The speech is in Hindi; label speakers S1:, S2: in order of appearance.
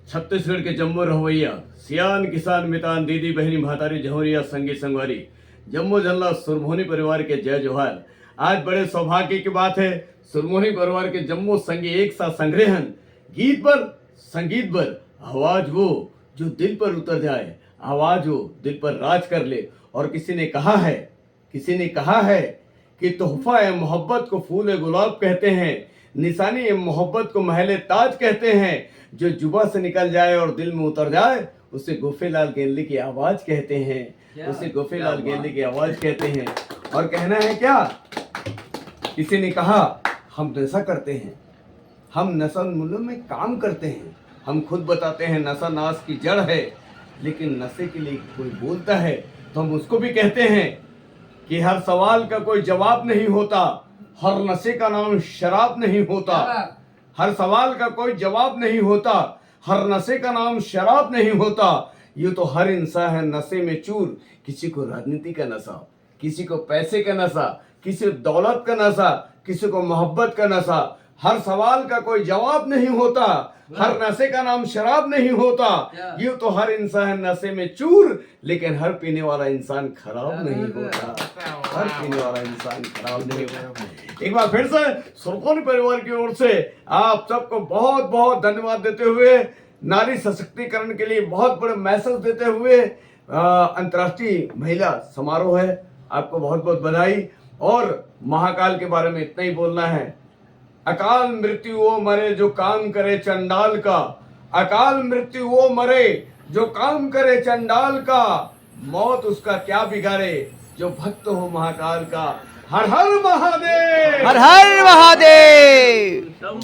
S1: छत्तीसगढ़ के जम्मू रहोइया सियान किसान मितान दीदी बहनी भातारी जहोरिया संगी संगवारी जम्मू जल्ला सुरमोनी परिवार के जय जोहार। आज बड़े सौभाग्य की बात है, सुरमोनी परिवार के जम्मू संगी एक साथ संग्रहण गीत पर संगीत पर आवाज वो जो दिल पर उतर जाए, आवाज वो दिल पर राज कर ले। और किसी ने कहा है कि तोहफा ए मोहब्बत को फूल ए गुलाब कहते हैं, निशानी ए मोहब्बत को महले ताज कहते हैं। जो जुबा से निकल जाए और दिल में उतर जाए उसे गोफेलाल गेंदे की आवाज कहते हैं, उसे गोफेलाल गेंदे की आवाज कहते हैं। और कहना है क्या, किसी ने कहा हम नशा करते हैं, हम नशा मुल्लों में काम करते हैं, हम खुद बताते हैं नशा नाश की जड़ है। लेकिन नशे के लिए कोई बोलता है तो हम उसको भी कहते हैं कि हर सवाल का कोई जवाब नहीं होता, हर नशे का नाम शराब नहीं होता। हर सवाल का कोई जवाब नहीं होता, हर नशे का नाम शराब नहीं होता। ये तो हर इंसान है नशे में चूर, किसी को राजनीति का नशा, किसी को पैसे का नशा, किसी को दौलत का नशा, किसी को मोहब्बत का नशा। हर सवाल का कोई जवाब नहीं होता, हर नशे का नाम शराब नहीं होता। ये तो हर इंसान है नशे में चूर, लेकिन हर पीने वाला इंसान खराब नहीं होता, हर पीने वाला इंसान खराब नहीं होता। एक बार फिर से सुरमोनी परिवार की ओर से आप सबको बहुत बहुत धन्यवाद देते हुए, नारी सशक्तिकरण के लिए बहुत बड़े मैसेज देते हुए, अंतर्राष्ट्रीय महिला समारोह है, आपको बहुत बहुत बधाई। और महाकाल के बारे में इतना ही बोलना है, अकाल मृत्यु वो मरे जो काम करे चंडाल का, अकाल मृत्यु वो मरे जो काम करे चंडाल का, मौत उसका क्या बिगाड़े जो भक्त हो महाकाल का। हर हर महादेव,
S2: हर हर महादेव।